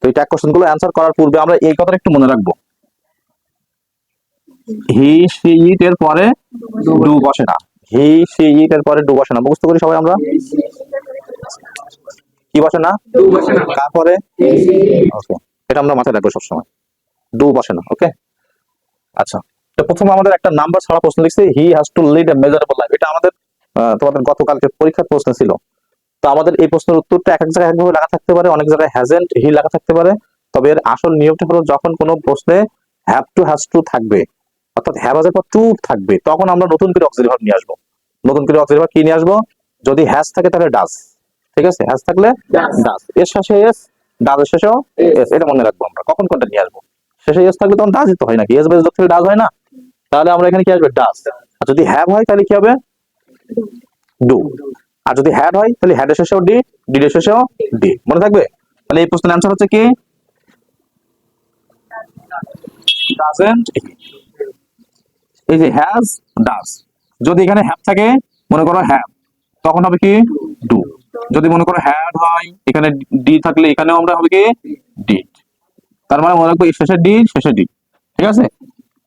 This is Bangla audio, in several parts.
এই ট্যাগ কোশ্চেন গুলো অ্যান্সার করার পূর্বে আমরা এই কথাটা একটু মনে রাখবো, হি সি ইট এর পরে ডু বসে না, হি সি ইট এর পরে ডু বসে না, বুঝতে করি সবাই আমরা কি বসে না, তারপরে ওকে, এটা আমরা মাথায় রাখবো সবসময়, ডু বসে না। ওকে, আচ্ছা, তো প্রথমে আমাদের একটা নাম্বার ছাড়া প্রশ্ন লিখছে, he has to lead a measurable life. এটা আমাদের তোমাদের গতকালকে পরীক্ষার প্রশ্ন ছিল। তো আমাদের এই প্রশ্নের উত্তরটা এক এক জায়গায় একভাবে লেখা থাকতে পারে, অনেক জায়গায় হ্যাজেন্ট হি লেখা থাকতে পারে। তবে এর আসল নিয়মটা হলো যখন কোনো প্রশ্নে হ্যাভ টু হ্যাজ টু থাকবে, অর্থাৎ হ্যাভ এর পর টু থাকবে, তখন আমরা নতুন করে অক্সিলারি ভার্ব নিয়ে আসবো। নতুন করে অক্সিলারি ভার্ব কি নিয়ে আসবো? যদি হ্যাজ থাকে তাহলে ডাজ, ঠিক আছে, হ্যাজ থাকলে ডাজ, এর শেষে এস, ডাজ এর শেষেও এস, এটা মনে রাখবো আমরা কখন কোনটা নিয়ে আসবো। শেষে এস থাকলে তখন ডাজই তো হয় নাকি, এস বেস যোগ থেকে ডাজ হয় না, তাহলে আমরা এখানে কি আসবে, ডাজ। আর যদি হ্যাভ হয় তাহলে কি হবে, ডু। আর যদি হ্যাড হয় তাহলে হ্যাড এর শেষেও ডি, ডি এর শেষেও ডি, মনে থাকবে। তাহলে এই প্রশ্নের অ্যান্সার হচ্ছে কি, ডাজন্ট। এই যে হ্যাজ, ডাজ, যদি এখানে হ্যাভ থাকে মনে করো হ্যাভ, তখন হবে কি ডু। যদি মনে করো হ্যাড হয়, এখানে ডি থাকলে এখানেও আমরা হবে কি ডি। তার মানে মনে রাখবো এর শেষে ডি, শেষে ডি, ঠিক আছে,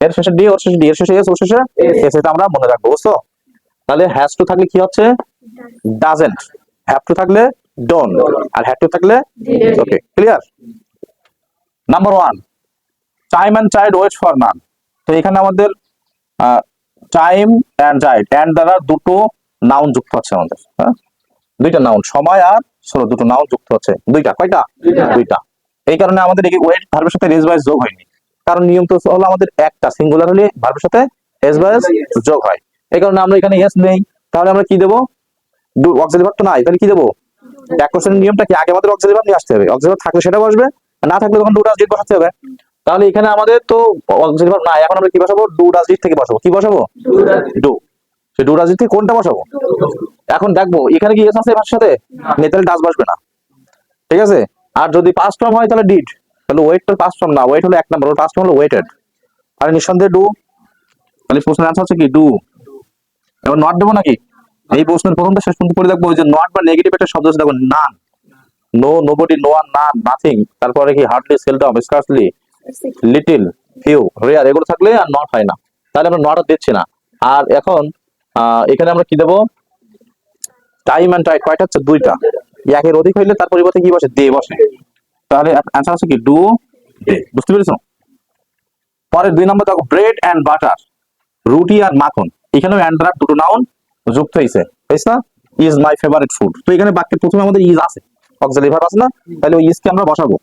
এর শেষে ডি, ওর শেষে ডি, এর শেষে এস, ওর শেষে এস, এটা আমরা মনে রাখবো, বুঝছো। তাহলে হ্যাজ টু থাকলে কি হচ্ছে, ডাজন্ট, হ্যাভ টু থাকলে ডোন্ট, আর হ্যাড টু থাকলে okay, clear. Number one, time and চাইল্ড ওয়েট ফর নান। তো এখানে আমাদের টাইম এন্ড চাইল্ড এন্ড দ্বারা দুটো নাউন যুক্ত হচ্ছে আমাদের, হ্যাঁ, দুইটা নাউন, সময় আর ষোলো, দুটো নাউন যুক্ত হচ্ছে, দুইটা, কয়টা, দুইটা। এই কারণে আমাদের ওয়েট ভার্বের সাথে এস বাইস যোগ হয়নি, কারণ নিয়ম তো হলো আমাদের একটা সিঙ্গুলার হলে ভার্বের সাথে এস বাইস যোগ হয়। এই কারণে আমরা এখানে এস নেই, তাহলে আমরা কি দেবো, ডু, অক্সিলারি ভার্ব তো নাই, তাহলে কি দেবো, ট্যাগ কোশ্চেনের নিয়মটা কি, আগে আমাদের অক্সিলারি ভার্ব নিয়ে আসতে হবে, অক্সিলারি ভার্ব থাকলে সেটা বসবে, না থাকলে তখন ডু ডাজ ডিড বসাতে হবে। তাহলে এখানে আমাদের তো অক্সিলারি ভার্ব নাই, এখন আমরা কি বসাবো, ডু ডাজ ডিড থেকে বসাবো, কি বসাবো, do. Say do does did থেকে কোনটা বসাবো, এখন দেখবো এখানে কি এস আছে ভার্বের সাথে, নেই, তাহলে ডাজ বসবে না, ঠিক আছে। আর যদি পাস্ট ফর্ম হয় তাহলে ডিড, তাহলে ওয়েটটার পাস্ট ফর্ম না, ওয়েট হলো এক নাম্বার, ওর পাস্ট ফর্ম হলো ওয়েটেড, আর নিঃসন্দেহে ডু। তাহলে প্রশ্নের আনসার হচ্ছে কি ডু। এবার নট দেবো নাকি, এই প্রশ্নের প্রথমটা শেষ পর্যন্ত করে দেখবো, ওই যে নট বা নেগেটিভ একটা শব্দ আছে দেখো, নান, নো, নোবডি, নো ওয়ান, নান, নাথিং, তারপরে কি hardly, seldom, scarcely, little, few, rare, এগুলো থাকলে আর নট হয় না, তাহলে আমরা নট দিচ্ছি না। আর এখন এখানে আমরা কি দেবো, টাইম এন্ড টাইট, কয়টা হচ্ছে, দুইটা, একের অধিক হইলে তার পরিবর্তে কি বসে, দে বসে, তাহলে অ্যান্সার আছে কি ডু দে, বুঝতে পেরেছো। পরে দুই নম্বর দেখো, ব্রেড এন্ড বাটার, রুটি আর মাখন, এখানেও এন্ড দ্বারা দুটো নাউন যুক্ত হয়েছে, তাই না, ইজ মাই ফেভারিট ফুড। তো এখানে বাক্যের প্রথমে আমাদের ইজ আছে, অক্সিলারি ভার্ব আছে না, তাহলে ওই ইজকে আমরা বসাবো।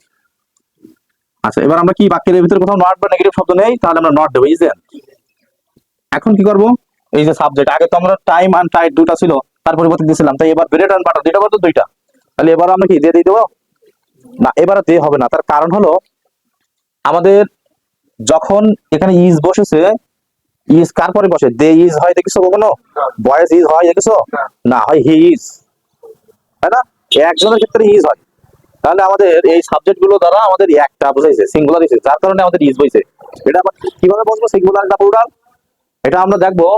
আচ্ছা, এবার আমরা কি বাক্যের ভিতরে কোথাও নট বা নেগেটিভ শব্দ নেই, তাহলে আমরা নট দেবো, ইজ এন। এখন কি করব, এই যে সাবজেক্ট, আগে তো আমরা টাইম এন্ড টাইট দুটো ছিল, তার পরিবর্তে দিয়েছিলাম, তাই এবার ব্রেড এন্ড বাটার দুইটা বলতো, দুইটা, তাহলে এবার আমরা কি দিয়ে দেবো না, এবার দিয়ে হবে না, তার কারণ হলো আমাদের যখন এখানে ইজ বসেছে, ইজ কার পরে বসে, দে ইজ হয় দেখেছো কখনো, বয়েজ ইজ হয় দেখেছো, না হয় হি ইজ, তাই না, একজনের ক্ষেত্রে ইজ হয়। তাহলে আমাদের এই সাবজেক্ট গুলো দ্বারা আমাদের একটা বোঝাইছে, সিঙ্গুলার হয়েছে, যার কারণে আমাদের ইজ বইছে। এটা আবার কিভাবে বসবো, সিঙ্গুলার না প্লুরাল, এটা আমরা দেখবো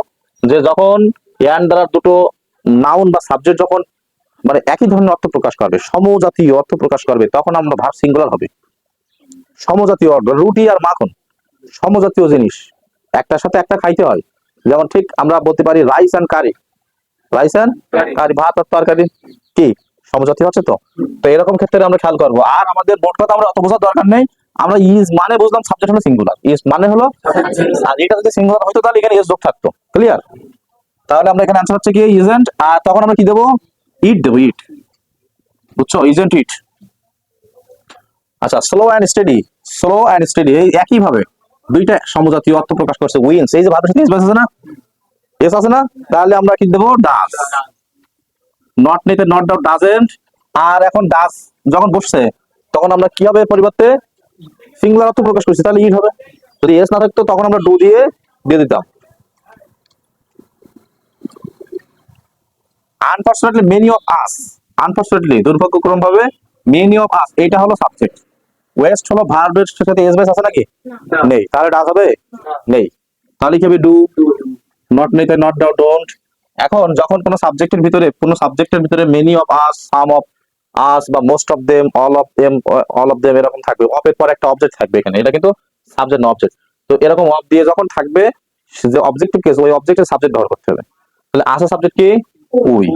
যে যখন এন্ড দ্বারা দুটো নাউন বা সাবজেক্ট যখন মানে একই ধরনের অর্থ প্রকাশ করবে, সমজাতীয় অর্থ প্রকাশ করবে, তখন আমরা ভার্ব সিঙ্গুলার হবে। সমজাতীয় অর্থ, রুটি আর মাখন সমজাতীয় জিনিস, একটার সাথে একটা খাইতে হয়, যেমন ঠিক আমরা বলতে পারি rice and curry, rice and curry, ভাত আর তরকারি কি সমজাতীয় হচ্ছে, তো তো এরকম ক্ষেত্রে আমরা খেয়াল করবো। আর আমাদের মোট কথা আমরা অত বোঝার দরকার নেই, আমরা ইজ মানে বুঝলাম সাবজেক্ট হলো সিঙ্গুলার, ইজ মানে হলো, আর এটা যদি সিঙ্গুলার হতো তাহলে এখানে ইজ যোগ থাকতো, ক্লিয়ার। তাহলে আমরা এখানে অ্যান্সার হচ্ছে কি ইজেন্ট, আর তখন আমরা কি দেবো, ইট দেবো, ইট, বুঝছো, ইজেন্ট ইট। আচ্ছা, slow and steady, slow and steady, এই একই ভাবে দুইটা সমজাতীয় অর্থ প্রকাশ করছে, উইন্স, এই যে ভাবের সাথে এস আছে না, এস আছে না, তাহলে আমরা কি দেবো, ডাজ। নট নিতে নট দাও, ডাজেন্ট। আর এখন ডাজ যখন বসছে তখন আমরা কি হবে, পরিবর্তে সিঙ্গুলার অর্থ প্রকাশ করছি, তাহলে ইট হবে। যদি এস না থাকতো তখন আমরা ডু দিয়ে দিতাম। Unfortunately many of us, unfortunately দুর্ভাগ্যক্রম ভাবে, মেনি অফ আস এটা হলো সাবজেক্ট, ওয়েস্ট হলো ভার্বের সাথে এস বেস আছে নাকি, নেই, তাহলে ডাজ হবে, নেই, তাহলে কি হবে ডু। নট নিতে নট দাও, ডোন্ট। এখন যখন কোনো সাবজেক্টের ভিতরে many of us, some of us বা most of them, all of them এরকম থাকবে। অফ এর পর একটা অবজেক্ট থাকবে এখানে, এটা কিন্তু সাবজেক্ট না অবজেক্ট। তো এরকম অফ দিয়ে যখন থাকবে, যে অবজেক্টিভ কেস ওই অবজেক্টের সাবজেক্ট ব্যবহার করতে হবে। তাহলে আসা সাবজেক্ট কি? উই।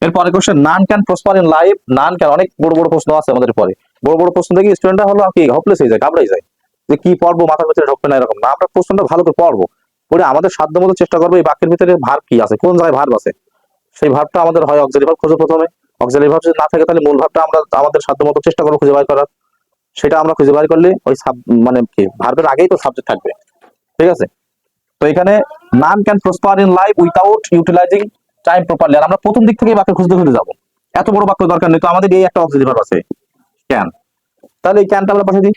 এরপরে question, naan can prosper in life. None can, অনেক বড় বড় প্রশ্ন আছে আমাদের পরে। বড় বড় প্রশ্ন দেখি স্টুডেন্টরা হলো কি হোপলেস হয়ে যায়, ঘাবড়াই যায়, যে কি পড়বো, মাথার ভিতরে ঢুকবে না এরকম না। আমরা প্রশ্নটা ভালো করে পড়বো, পড়ে আমাদের সাধ্য মতো চেষ্টা করবো এই বাক্যের ভিতরে ভার্ব কি আছে, কোন জায়গায় ভার্ব আছে, সেই ভার্বটা আমাদের হয় অক্সিলারি ভার্ব খোঁজো প্রথমে। অক্সিলারি ভার্ব যদি না থাকে তাহলে মূল ভার্বটা আমরা আমাদের সাধ্য মতো চেষ্টা করবো খুঁজে বের করার। সেটা আমরা খুঁজে বের করলে ওই মানে কি ভার্বের আগেই তো সাবজেক্ট থাকবে, ঠিক আছে। তো এখানে none can prosper in life without utilising time properly, আর আমরা প্রথম দিক থেকে বাক্য খুঁজতে খুঁজে যাবো, এত বড় বাক্য দরকার নেই। তো আমাদের এই একটা অক্সিলারি ভার্ব আছে ক্যান, তাহলে এই ক্যানটা আমরা পাঠিয়ে দিই।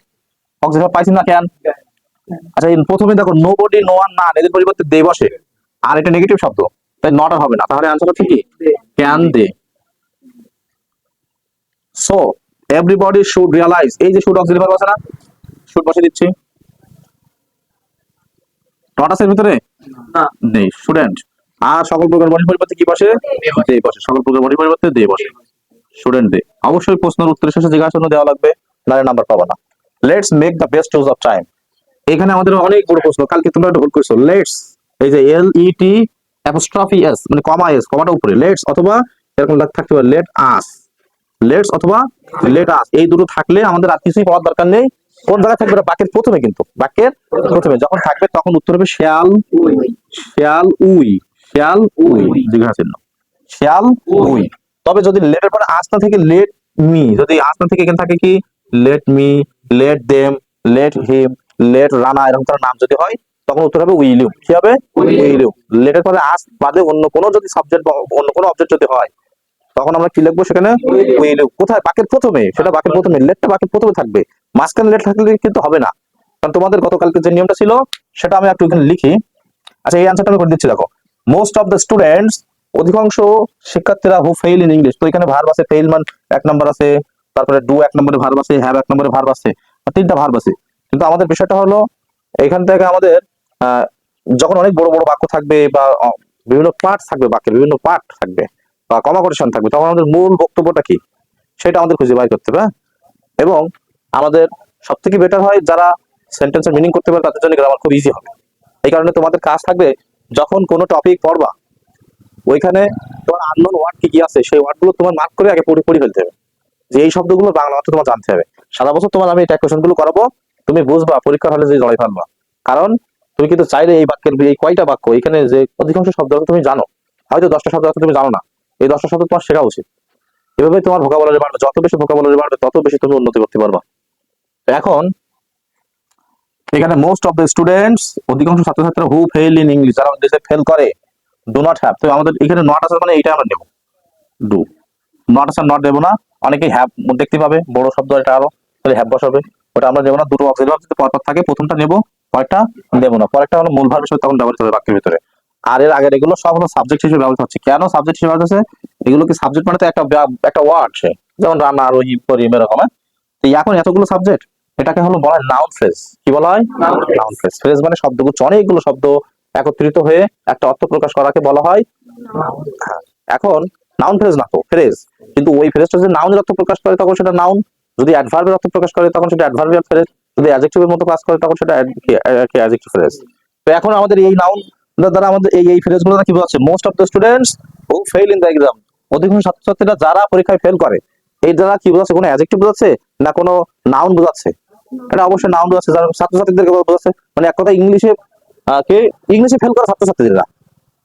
অক্সিলারি ভার্ব পাইছি না, ক্যান। আচ্ছা এই প্রথমে দেখো নো বডি, নো ওয়ান, নান, এদের পরিবর্তে দে বসে, আর এটা নেগেটিভ শব্দ, তাই নট আর হবে না, তাহলে আনসার হচ্ছে কি can they. So everybody should realise, এই যে শুড অক্সিলারি ভার্ব আছে না, শুড বসে দিচ্ছি। নট আছে এর ভিতরে, নেই, স্টুডেন্ট। আর সকল প্রকার বডির পরিবর্তে কি বসে? দে বসে। সকল প্রকার বডির পরিবর্তে দে বসে, স্টুডেন্ট দে। অবশ্যই প্রশ্নের উত্তরের শেষে জিজ্ঞাসা দেওয়া লাগবে, নাহলে নাম্বার পাবা না। Let's make the best use of time, এখানে আমাদের অনেক বড় প্রশ্ন, কালকে তোমরা ভুল করছো। লেটস, এই যে এল ই টি অ্যাপোস্ট্রফি এস, মানে কমা এস, কমাটা উপরে, লেটস অথবা এরকম থাকতে পারে লেট আস, লেটস অথবা লেট আস, এই দুটো থাকলে আমাদের আর কিছুই পাওয়ার দরকার নেই। কোন জায়গায় থাকবে? বাক্যের প্রথমে, কিন্তু বাক্যের প্রথমে যখন থাকবে তখন উত্তর হবে shall, shall we, shall we, জিজ্ঞাসা চিহ্ন, শ্যাল উই। তবে যদি লেটের পরে আস না থেকে লেট মি, যদি আস না থেকে এখানে থাকে কি let me, let them, let him, let Rana, এরকম তার নাম যদি হয় তখন উত্তর হবে উইল ইউ। কি হবে? Will you. লেটের পরে আস বাদে অন্য কোনো যদি সাবজেক্ট বা অন্য কোনো অবজেক্ট যদি হয় তখন আমরা কি লিখবো সেখানে? Will you. কোথায়? বাক্যের প্রথমে, সেটা বাক্যের প্রথমে, লেটটা বাক্যের প্রথমে থাকবে, মাঝখানে লেট থাকলে কিন্তু হবে না। কারণ তোমাদের গতকালকে যে নিয়মটা ছিল সেটা আমি একটু এখানে লিখি। আচ্ছা এই অ্যান্সারটা আমি করে দিচ্ছি, দেখো। মোস্ট অফ দ্য স্টুডেন্টস, অধিকাংশ শিক্ষার্থীরা হু ফেইল ইন ইংলিশ, তো এখানে ভার্ব আছে, ফেইল মান এক নম্বর আছে, তারপরে ডু এক নম্বরে ভার্ব আছে, হ্যাভ এক নম্বরে ভার্ব আছে, তিনটা ভার্ব আছে। কিন্তু আমাদের বিষয়টা হলো এখান থেকে আমাদের আহ, যখন অনেক বড় বড় বাক্য থাকবে বা বিভিন্ন পার্ট থাকবে, বাক্যের বিভিন্ন পার্ট থাকবে বা কমাকোটেশন থাকবে, তখন আমাদের মূল বক্তব্যটা কি সেটা আমাদের খুঁজে বের করতে হবে, হ্যাঁ? এবং আমাদের সব থেকে বেটার হয় যারা সেন্টেন্সের মিনিং করতে পারে, তাদের জন্য গ্রামার খুব ইজি হবে। এই কারণে তোমাদের কাজ থাকবে যখন কোনো টপিক পড়বা ওইখানে তোমার আননোন ওয়ার্ড কি কি আছে সেই ওয়ার্ডগুলো তোমার মার্ক করে আগে পড়ে ফেলতে হবে, যে এই শব্দগুলো বাংলা অর্থ তোমার জানতে হবে। সারা বছর তোমার আমি এই কোয়েশ্চেন গুলো করাবো, তুমি বুঝবা, পরীক্ষার হলে যে জড়াই ফেলবা। কারণ তুমি কিন্তু চাইলে এই বাক্যের এই কয়টা বাক্য এখানে যে অধিকাংশ শব্দ অর্থ তুমি জানো, হয়তো 10টা শব্দ অর্থ তুমি জানো না, এই 10টা শব্দ তোমার শেখা উচিত। এভাবে তোমার ভোকাবুলারি বাড়বে, যত বেশি ভোকাবুলারি বাড়বে তত বেশি তুমি উন্নতি করতে পারবা। এখন এখানে মোস্ট অফ দ্য স্টুডেন্টস, অধিকাংশ ছাত্রছাত্রীরা হু ফেল ইন ইংলিশ, যারা দেশে ফেল করে, ডু নট হ্যাভ, তো আমাদের এখানে নট আছে মানে এইটা আমরা নেব, ডু। নট আছে নট দেবো না, অনেকেই হ্যাভ দেখতে পাবে, বড় শব্দ এটা আরো, তাহলে হ্যাভ বসাবে, ওটা আমরা দেবো না। দুটো অক্সিলারি ভার্ব যদি পরপর থাকে প্রথমটা নেব, পরেরটা দেবো না। পরেরটা হলো মূল ভার্ব হিসেবে তখন ব্যবহৃত হবে বাক্যের ভিতরে। আর এর আগের এগুলো সব হলো সাবজেক্ট হিসেবে ব্যবহৃত হচ্ছে। কেন সাবজেক্ট হিসেবে ব্যবহৃত হচ্ছে? এগুলো কি সাবজেক্ট মানে তো একটা ওয়ার্ড, সে যেমন রান্না আর ওই করিম এরকম, হ্যাঁ? তো এখন এতগুলো সাবজেক্ট, এটাকে হলো বলা হয় নাউন ফ্রেজ। কি বলা হয়? Noun phrase. ফ্রেজ মানে শব্দগুচ্ছ, অনেকগুলো শব্দ একত্রিত হয়ে একটা অর্থ প্রকাশ করাকে বলা হয়। হ্যাঁ। এখন নাউন ফ্রেজ না তো ফ্রেজ, কিন্তু ওই ফ্রেজটা যদি নাউনের অর্থ প্রকাশ করে তখন সেটা নাউন, যদি অ্যাডভার্বের অর্থ প্রকাশ করে তখন সেটা অ্যাডভার্বিয়াল ফ্রেজ, যদি অ্যাডজেক্টিভের মতো কাজ করে তখন সেটা অ্যাডজেক্টিভ ফ্রেজ। তো এখন আমাদের এই নাউন দ্বারা আমাদের এই ফ্রেজগুলো কি বোঝাচ্ছে? Most of the students who fail in the exam, অধিকাংশ ছাত্রছাত্রীরা যারা পরীক্ষায় ফেল করে, এই দ্বারা কি বোঝাচ্ছে? কোনো অ্যাডজেক্টিভ বোঝাচ্ছে না কোনো নাউন বোঝাচ্ছে? এটা অবশ্যই নাউন বোঝাচ্ছে, যারা ছাত্রছাত্রীদেরকে বোঝাচ্ছে, মানে এক কথা ইংলিশে কে ইংলিশে ফেল করা ছাত্রছাত্রীরা,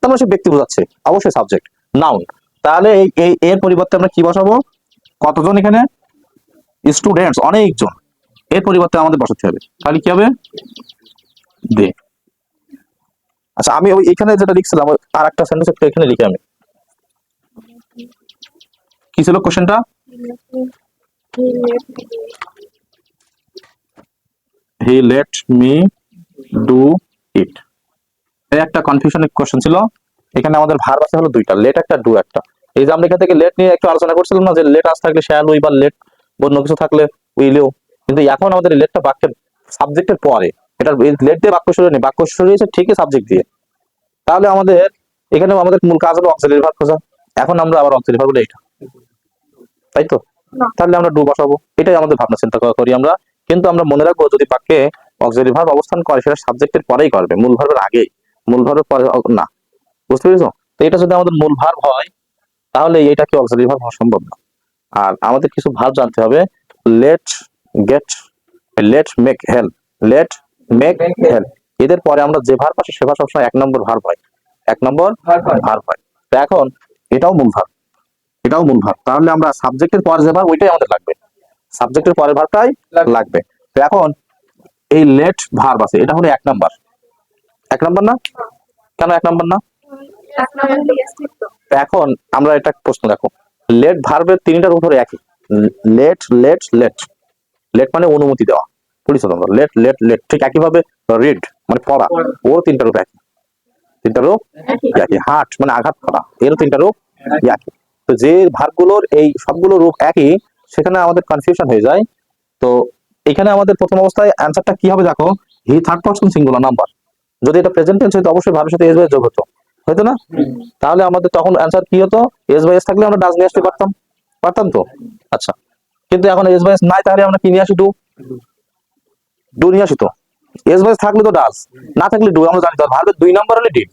তার মানে সে ব্যক্তি বোঝাচ্ছে, অবশ্যই সাবজেক্ট নাউন। তাহলে এই এর পরিবর্তে আমরা কি বসাবো? কতজন এখানে স্টুডেন্টস? অনেকজন। এর পরিবর্তে আমাদের বসাতে হবে, তাহলে কি হবে? দে। আচ্ছা আমি ওই এখানে যেটা লিখছিলাম আর একটা সেন্টেন্স একটু এখানে লিখে আমি, কি ছিল কোশ্চেনটা? হি লেট মি ডু ইট, এই একটা কনফিউশনের কোশ্চেন ছিল। এখানে আমাদের ভার্ব আছে হলো দুইটা, লেট একটা, ডু একটা। এই যে আমরা এখান থেকে লেট নিয়ে একটু আলোচনা করছিলাম না, যে লেট আস থাকলে শ্যাল উই, বা লেট অন্য কিছু থাকলে উইল ইউ, কিন্তু এখন আমাদের লেটটা বাক্যের সাবজেক্টের পরে, এটা লেট দিয়ে বাক্য শুরু নেই, বাক্য শুরু হয়েছে ঠিকই সাবজেক্ট দিয়ে। তাহলে আমাদের এখানে আমাদের মূল কাজ হলো অক্সিলারি ভার্ব খোঁজা। এখন আমরা আবার অক্সিলারি ভার্ব বলে এটা, তাই তো? তাহলে আমরা ডু বসাবো, এটাই আমাদের ভাবনা চিন্তা করি আমরা। কিন্তু আমরা মনে রাখবো যদি বাক্যে অক্সিলারি ভার্ব অবস্থান করে সেটা সাবজেক্টের পরেই করবে, মূল ভার্বের আগে, মূল ভার্বের পরে না। বুঝতে পেরেছো? তো এটা যদি আমাদের মূল ভার্ব হয় তাহলে এটা কি অক্সিলারি ভার্ব হওয়া সম্ভব না। আর আমাদের কিছু ভার্ব জানতে হবে, let, get, let, make, help, let, make, help, এদের পরে আমরা যে ভার্ব আসে সে ভার্ব সবসময় 1 নম্বর ভার্ব হয়, 1 নম্বর ভার্ব হয়। তো এখন এটাও মূল ভার্ব, এটাও মূল ভার্ব, তাহলে আমরা সাবজেক্টের পরে যে ভার্ব ওইটাই আমাদের লাগবে, সাবজেক্টের পরের ভার্বটাই লাগবে। তো এখন এই লেট ভার্ব আছে, এটা হলো 1 নম্বর, 1 নম্বর না? কেন 1 নম্বর না? এখন আমরা এটা প্রশ্ন দেখো, লেট ভার্বের তিনটার উপরে একই, লেট, লেট, লেট, লেট মানে অনুমতি দেওয়া, বুঝছো তোমরা? লেট, লেট, লেট, ঠিক একইভাবে রিড মানে পড়া, ও তিনটার উপর একই, তিনটার রূপ একই। হার্ট মানে আঘাত করা, এরও তিনটার রূপ একই। তো যে ভার্বগুলোর এই সবগুলো রূপ একই, সেখানে আমাদের কনফিউশন হয়ে যায়। তো এখানে আমাদের প্রথম অবস্থায় অ্যান্সারটা কি হবে দেখো, he third person singular number, যদি এটা প্রেজেন্ট টেন্স হতো অবশ্যই ভার্বের সাথে এস বাই যোগ হতো, হয়তো না? তাহলে আমাদের তখন অ্যান্সার কি হতো, এস বাই এস থাকলে আমরা ডাজ নিয়ে আসতে পারতাম, পারতাম তো? আচ্ছা, কিন্তু এখন এস বাই এস নাই, তাহলে আমরা কি নিয়ে আসি, ডু, ডু নিয়ে আসি। তো এস বাই এস থাকলে তো ডাজ, না থাকলে ডু, আমরা জানি তো ভার্বের 2 নম্বর হলে ডিড।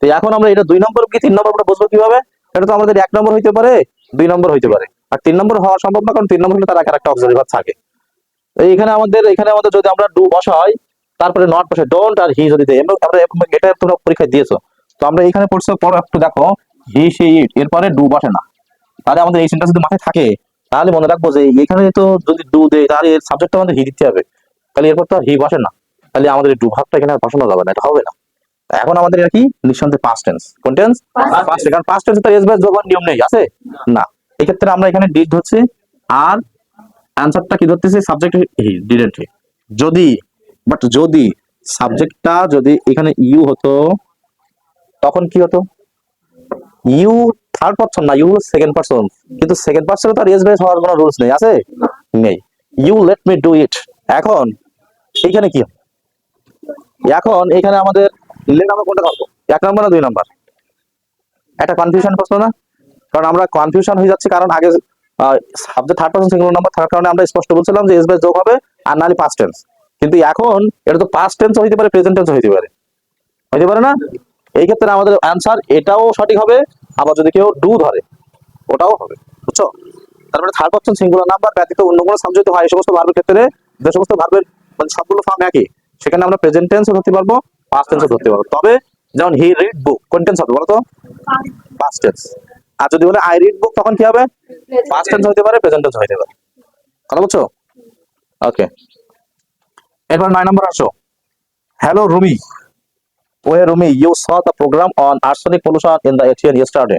তো এখন আমরা এটা 2 নম্বর কি 3 নম্বর আমরা বুঝবো কিভাবে? এটা তো আমাদের 1 নম্বর হইতে পারে, 2 নম্বর হইতে পারে, আর 3 নম্বর হওয়া সম্ভব না, কারণ 3 নম্বর হলে তার আগে একটা অক্সিলারি ভার্ব থাকে। এখানে আমাদের যদি আমরা ডু বসাই, তারপরে নট বসাই, ডোন্ট আর হি যদি দেই, আমরা এটা তোমরা পরীক্ষায় দিয়েছো, তো আমরা এখানে পড়ছো, পর একটু দেখো, হি, সি, ইট, এরপরে ডু বসে না। তাহলে আমাদের এই সেন্টেন্স যদি মাথায় থাকে, তাহলে মনে রাখবো যে এখানে তো যদি ডু দেই তাহলে এর সাবজেক্টটা আমাদের হি দিতে হবে, তাহলে এরপর তো আর হি বসে না, তাহলে আমাদের ডু ভাবটা এখানে আর বসানো যাবে না, এটা হবে না। এখন আমাদের এটা কি, নিঃসন্দেহে পাস্ট টেন্স। কোন টেন্স? পাস্ট। কারণ পাস্ট টেন্সে তো এস বাই যোগ হওয়ার নিয়ম নেই, আছে না? এই ক্ষেত্রে আমরা এখানে ডিড ধরছি, আর অ্যানসারটা কি ধরতেছি, সাবজেক্ট হি, ডিডন্ট হি। যদি, বাট যদি সাবজেক্টটা যদি এখানে ইউ হতো, তখন কি হতো, ইউ থার্ড পারসন না, ইউ সেকেন্ড পারসন, কিন্তু সেকেন্ড পারসনে তো আর এস বাই হওয়ার কোনো রুলস নেই, আছে? নেই। You let me do it, এখন এইখানে কি, এখন এখানে আমাদের লেট আমরা কোনটা ধরবো, 1 নম্বর না 2 নম্বর? একটা কনফিউশন প্রশ্ন না? কারণ আমরা কনফিউশন হয়ে যাচ্ছে, কারণ আগে subject third person singular number থাকার কারণে আমরা স্পষ্ট বলছিলাম যে এস বাই যোগ হবে, আর নাহলে পাস্ট টেন্স। কিন্তু এখন এটা তো পাস্ট টেন্স হইতে পারে, প্রেজেন্ট টেন্স হইতে পারে, হইতে পারে না? এই ক্ষেত্রে আমাদের অ্যান্সার এটাও সঠিক হবে, আবার যদি কেউ ডু ধরে ওটাও হবে, বুঝছো? তারপরে থার্ড পারসন সিঙ্গুলার নাম্বার ব্যতীত অন্য কোনো সাবজেক্ট হয় এই সমস্ত ভার্বের ক্ষেত্রে, যে সমস্ত ভার্বের মানে সবগুলো ফর্ম একই, সেখানে আমরা প্রেজেন্ট টেন্সও ধরতে পারবো, পাস্ট টেন্সও ধরতে পারবো। তবে যেমন হি রিড বুক, কোন টেন্স হবে বলো তো? Past tense. আর যদি বলে আই রিড বুক, তখন কি হবে? পাস্ট টেন্স হইতে পারে, প্রেজেন্ট টেন্স হইতে পারে। কথা বুঝছো? ওকে, এরপর 9 নম্বর আসো। Hello Rumi, way Rumi, you saw the programme on arsenic pollution in the Asian yesterday.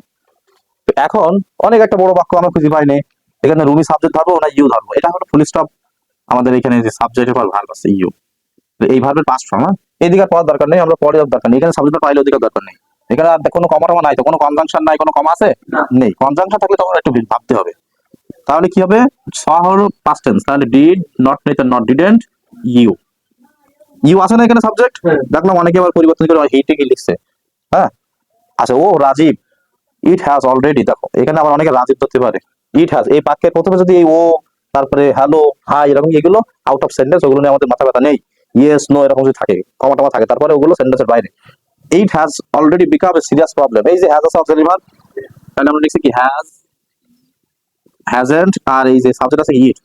এখন অনেক একটা বড় বাক্য আমরা খুঁজে পাইনি, এখানে রুমি সাবজেক্ট ধরবো না ইউ ধরবো? এটা হলো ফুল স্টপ, আমাদের এখানে যে সাবজেক্টের পর ভার্ব আছে ইউ, এই ভার্বের পাস্ট ফর্ম। এদিকে আর পাওয়ার দরকার নেই, আমরা পরে দরকার নেই, এখানে সাবজেক্ট পাইলে ওদিকে দরকার নেই। এখানে আর কোনো কমা টমা নাই তো, কোনো কনজাংশন নাই, কোনো কমা আছে নেই, কনজাংশন থাকলে তখন একটু ভাবতে হবে। তাহলে কি হবে, স হলো পাস্ট টেন্স, তাহলে ডিড, নট নিতে নট, ডিডেন্ট, ইউ, ইউ আছে না এখানে সাবজেক্ট? দেখলাম অনেকে আবার পরিবর্তন করে হেইটে কি লিখছে, হ্যাঁ। আচ্ছা, ও রাজীব, ইট হ্যাজ অলরেডি, দেখো এখানে আবার অনেকে রাজীব ধরতে পারে, ইট হ্যাজ এই বাক্যের প্রথমে যদি এই ও, তারপরে হ্যালো, হাই, এরকম এগুলো আউট অফ সেন্টেন্স, ওগুলো নিয়ে আমাদের মাথা ব্যথা নেই। ইয়েস, নো এরকম যদি থাকে, কমা টমা থাকে, তারপরে ওগুলো সেন্টেন্সের বাইরে। It has already become a serious problem, এই যে হ্যাজ আছে অক্সিলারি ভার্ব, তাহলে আমরা লিখছি কি হ্যাজ, হ্যাজন্ট, আর এই যে সাবজেক্ট আছে ইট,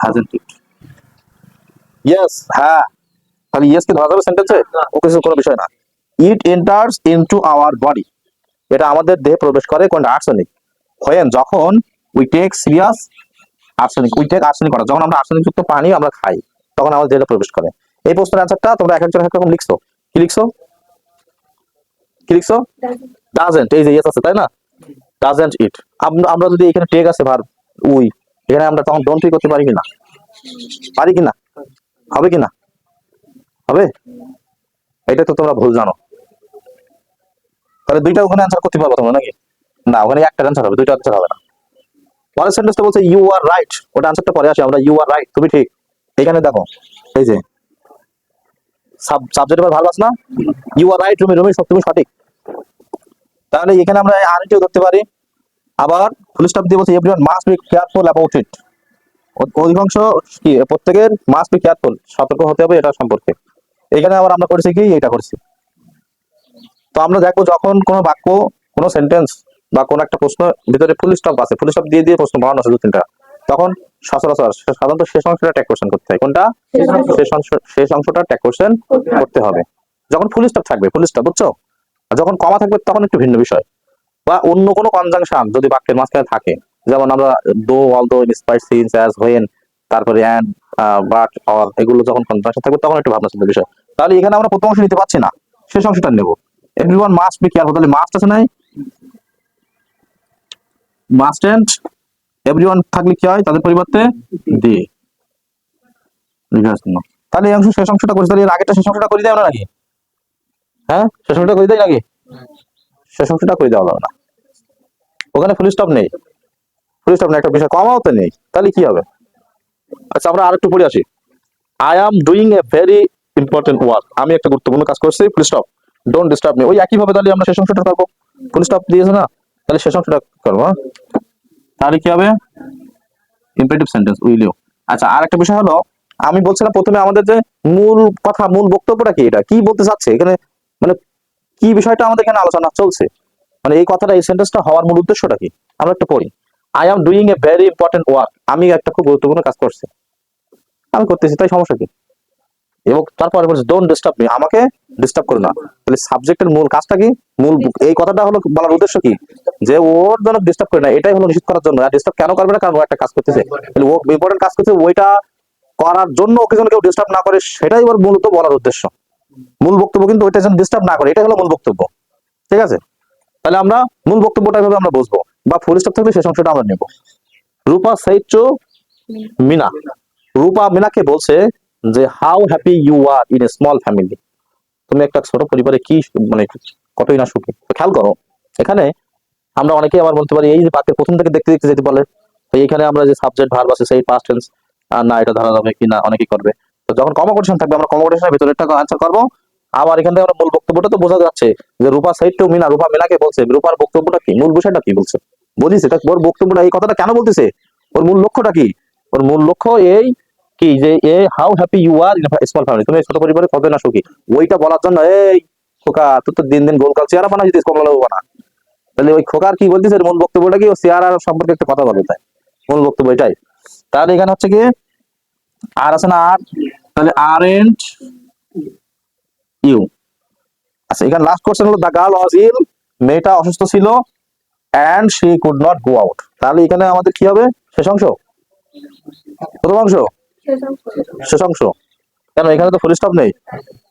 হ্যাজন্ট ইট। ইয়েস, হ্যাঁ, তাহলে ইয়েস কি ধরা যাবে সেন্টেন্সে? ও কিছু কোনো বিষয় না। It enters into our body, এটা আমাদের দেহে প্রবেশ করে কোন আর্সেনিক, হোয়েন যখন, we take serious arsenic, we take arsenic করা, যখন আমরা আর্সেনিক যুক্ত পানি আমরা খাই, তখন আমাদের দেহে প্রবেশ করে। এই প্রশ্নের অ্যান্সারটা তোমরা এক একজন এক রকম লিখছো, কি লিখছো, কি লিখছো? ডাজেন্ট, এই যে ইয়েস আছে তাই না, ডাজেন্ট ইট। আমরা যদি এখানে টেক আছে ভার্ব উই, এখানে আমরা তখন ডোন্ট করতে পারি কিনা, পারি কিনা, হবে কিনা, হবে? এটা তো তোমরা ভুল জানো, তাহলে দুইটা ওখানে অ্যান্সার করতে পারবো তোমরা নাকি? না, ওখানে একটা অ্যান্সার হবে, দুইটা অ্যান্সার হবে না। পরের সেন্টেন্সটা বলছে ইউ আর রাইট, ওটা অ্যান্সারটা পরে আসে, আমরা ইউ আর রাইট, তুমি ঠিক। এখানে দেখো এই যে সাবজেক্ট এবার ভালো আছে না, you are right Rumi, Rumi তুমি সঠিক, তাহলে এখানে আমরা আরেকটিও ধরতে পারি। আবার ফুল স্টপ দিয়ে বলছি everyone must be careful about it. অধিকাংশ কি প্রত্যেকের মাস্ট বি কেয়ারফুল, সতর্ক হতে হবে এটা সম্পর্কে। এখানে আবার আমরা করেছি কি এটা করছি। তো আমরা দেখবো যখন কোনো বাক্য, কোনো সেন্টেন্স বা কোনো একটা প্রশ্ন ভিতরে ফুল স্টপ আছে, ফুল স্টপ দিয়ে দিয়ে প্রশ্ন বানানো আছে 2-3টা, তখন সচরাচর সাধারণত শেষ অংশটা ট্যাগ কোশ্চেন করতে হয়। কোনটা? শেষ অংশটা ট্যাগ কোশ্চেন করতে হবে যখন ফুল স্টপ থাকবে, ফুল স্টপ, বুঝছো? আর যখন কমা থাকবে তখন একটু ভিন্ন বিষয়। বা অন্য কোনো কনজাংশন যদি বাক্যের মাঝখানে থাকে, যেমন আমরা দো, although, despite, since, as, when, তারপরে অ্যান্ড, বাট, অর, এগুলো যখন কনজাংশন থাকবে তখন একটু ভাবনা চিন্তার বিষয়। তাহলে এখানে আমরা প্রথম অংশ নিতে পারছি না, শেষ অংশটা নেব। এভরিওয়ান মাস্ট বি কেয়ারফুল, তাহলে মাস্ট আছে নাই, মাস্ট এন্ড এভরিওয়ান থাকলে কি হয়, তাদের পরিবর্তে দি লিখে আসলো। তাহলে এই অংশ শেষ অংশটা করি, তাহলে এর আগেটা শেষ অংশটা করে দেয় না নাকি? হ্যাঁ, শেষ অংশটা করে দেয় নাকি? শেষ অংশটা করে দেওয়া যাবে না, ওখানে ফুল স্টপ নেই, ফুল স্টপ নেই, একটা বিষয় কমাও তো নেই, তাহলে কি হবে? আচ্ছা আমরা আরেকটু পড়ে আসি। I am doing a very important work, আমি একটা গুরুত্বপূর্ণ কাজ করছি, full stop, don't disturb me. ওই একই ভাবে তাহলে আমরা শেষ অংশটা করবো, ফুল স্টপ দিয়েছে না, তাহলে শেষ অংশটা করবো। তাহলে কি হবে? Imperative sentence will you. আচ্ছা আর একটা বিষয় হলো, আমি বলছিলাম প্রথমে আমাদের যে মূল কথা, মূল বক্তব্যটা কি, এটা কি বলতে চাচ্ছে এখানে, মানে কি বিষয়টা আমাদের এখানে আলোচনা চলছে, মানে এই কথাটা, এই সেন্টেন্সটা হওয়ার মূল উদ্দেশ্যটা কি, আমরা একটু পড়ি। I am doing a very important work, আমি একটা খুব গুরুত্বপূর্ণ কাজ করছি, আমি করতেছি, তাই সমস্যা কি? এবং তারপরে বলছে ডোন্ট ডিস্টার্ব মি, আমাকে ডিস্টার্ব করো না। তাহলে সাবজেক্টের মূল কাজটা কি, মূল এই কথাটা হলো বলার উদ্দেশ্য কি, যে ওর জন্য ডিস্টার্ব করে না, এটাই হলো নিশ্চিত করার জন্য। আর ডিস্টার্ব কেন করবে না, কারণ ও একটা কাজ করতেছে, তাহলে ও ইম্পর্টেন্ট কাজ করছে, ওইটা করার জন্য ওকে যেন কেউ ডিস্টার্ব না করে, সেটাই ওর মূলত বলার উদ্দেশ্য। মূল বক্তব্য কিন্তু ওইটা যেন ডিস্টার্ব না করে, এটাই হলো মূল বক্তব্য। ঠিক আছে, তাহলে আমরা মূল বক্তব্যটা এভাবে আমরা বুঝবো, বা ফুল স্টপ থাকলে শেষ অংশটা আমরা নেব। রূপা said to মিনা, রূপা মিনাকে বলছে যে how happy you are in a small family, তুমি একটা ছোট পরিবারে কি মানে কতই না সুখী। তো খেয়াল করো, এখানে আমরা অনেকেই আবার বলতে পারি এই যে বাক্যের প্রথম থেকে দেখতে দেখতে যেতে বলে, তো এইখানে আমরা যে সাবজেক্ট ভার্ব আছে সেই পাস্ট টেন্স না, এটা ধরা যাবে কি না, অনেকেই করবে। তো যখন কমোটেশন থাকবে আমরা কমোটেশনের ভিতরে একটা আনসার করবো। আবার এখান থেকে আমরা মূল বক্তব্যটা তো বোঝা যাচ্ছে যে রূপা said to মিনা, রূপা মিনাকে বলছে, রূপার বক্তব্যটা কি, মূল বিষয়টা কি বলছে, বলিস এটা ওর বক্তব্যটা, এই কথাটা কেন বলতেছে, ওর মূল লক্ষ্যটা কি, ওর মূল লক্ষ্য এই কি, যে a how happy you are in small family, তুমি ছোট পরিবারে কত না সুখী, ওইটা বলার জন্য। এই খোকা তুই তো দিন দিন গোলকাল চেহারা বানা যেতিস, কমলা বানা। তাহলে ওই খোকার কি বলতেছে, মূল বক্তব্যটা কি, ও চেহারা সম্পর্কে একটা কথা বলে, তাই মূল বক্তব্য এটাই। তাহলে এখানে হচ্ছে কি আর আছে না আর, তাহলে আর এন্ড ইউ। আচ্ছা এখানে লাস্ট কোশ্চেন হলো দ্য গার্ল ওয়াজ ইল, মেয়েটা অসুস্থ ছিল, and she could not go out. তাহলে এখানে আমাদের কি হবে, শেষ অংশ, প্রথম অংশ, শেষ অংশ। কেন এখানে তো ফুল স্টপ নেই,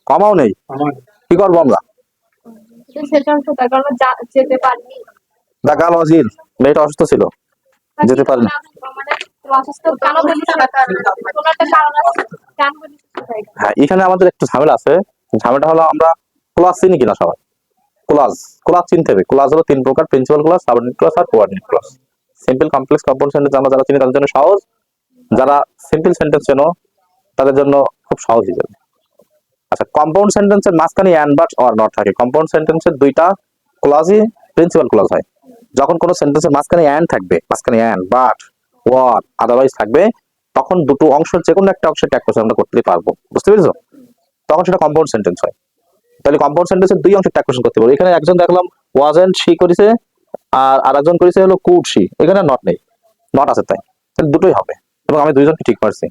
কমাও নেই, কি করবো আমরা? দ্য গার্ল ওয়াজ ইল, মেয়েটা অসুস্থ ছিল, যেতে পারেনি। হ্যাঁ এখানে আমাদের একটু ঝামেলা আছে, ঝামেলাটা হলো আমরা ক্লাস চিনি কিনা সবাই, ক্লাস, ক্লাস চিনতে হবে। ক্লাস হলো 3 প্রকার, প্রিন্সিপাল ক্লাস, সাবঅর্ডিনেট ক্লাস আর coordinate class. Simple, complex, compound sentence আমরা যারা চিনি তাদের জন্য সহজ, যারা সিম্পল সেন্টেন্স চেনো তাদের জন্য খুব সহজ হয়ে যাবে। আচ্ছা কম্পাউন্ড সেন্টেন্সের মাঝখানে অ্যান্ড, বাট, অর, নট থাকে। কম্পাউন্ড সেন্টেন্সের দুইটা ক্লজই প্রিন্সিপাল ক্লজ হয়। যখন কোনো সেন্টেন্সের মাঝখানে অ্যান্ড থাকবে, মাঝখানে অ্যান্ড, বাট, ওয়ার, আদারওয়াইজ থাকবে, তখন দুটো অংশের যে কোনো একটা অংশে ট্যাগ কোশ্চেন আমরা করতে পারবো, বুঝতে পেরেছো? তখন সেটা কম্পাউন্ড সেন্টেন্স হয়। তাহলে কম্পাউন্ড সেন্টেন্সের দুই অংশে ট্যাগ কোশ্চেন করতে পারবো। এখানে একজন দেখলাম ওয়াজেন্ট শি করেছে, আর আরেকজন করেছে হলো কুড শি, এখানে নট নেই, নট আছে তাই, তাহলে দুটোই হবে, এবং আমি দুইজনকে ঠিক পারছি।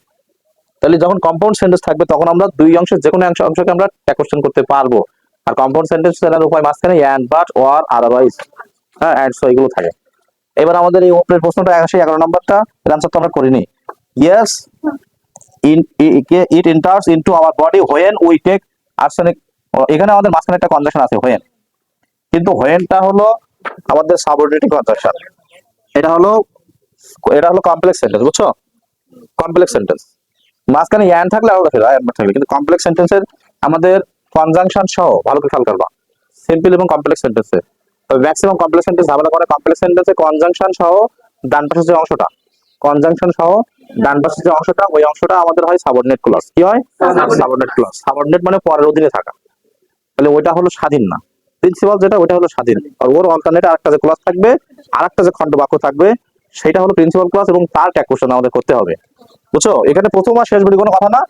তাহলে যখন কম্পাউন্ড সেন্টেন্স থাকবে তখন আমরা দুই অংশের যে কোনো অংশকে আমরা ট্যাগ কোশ্চেন করতে পারবো। আর কম্পাউন্ড সেন্টেন্স এর উপায় মাঝখানে অ্যান্ড, বাট, ওয়ার, আদারওয়াইজ, হ্যাঁ অ্যান্ড, সো এগুলো থাকে। এবার আমাদের এই উপরের প্রশ্নটা আসে 11 নম্বরটা, এর আনসার তো আমরা করিনি। Yes it enters into our body when we take arsenic. এখানে আমাদের মাঝখানে একটা কনজাংশন আছে হোয়েন, কিন্তু হোয়েনটা হলো আমাদের সাবঅর্ডিনেটিং কনজাংশন, এটা হলো কমপ্লেক্স সেন্টেন্স, বুঝছো? কমপ্লেক্স সেন্টেন্স মাঝখানে অ্যান্ড থাকলে আলাদা ফেরা, থাকলে, কিন্তু কমপ্লেক্স সেন্টেন্সের আমাদের কনজাংশন সহ ভালো করে খেয়াল করবা। সিম্পল এবং কমপ্লেক্স সেন্টেন্সে, তবে ম্যাক্সিমাম কমপ্লেক্স সেন্টেন্স ঝামেলা করে কমপ্লেক্স সেন্টেন্সে কনজাংশন সহ ডান পাশের যে অংশটা, কনজাংশন সহ ডান পাশের যে অংশটা, ওই অংশটা আমাদের হয় সাবঅর্ডিনেট ক্লজ। কি হয়? Subordinate clause. সাবঅর্ডিনেট মানে পরের অধীনে থাকা, তাহলে ওইটা হলো স্বাধীন না, প্রিন্সিপাল যেটা ওটা হলো স্বাধীন, আর ওর অল্টারনেটে আরেকটা যে ক্লজ থাকবে, আরেকটা যে খণ্ড বাক্য থাকবে, সেটা হলো প্রিন্সিপাল ক্লজ, এবং তার ট্যাগ কোশ্চেন আমাদের করতে হবে। বুঝছো? এখানে প্রথম আর শেষ বলি কোনো কথা না,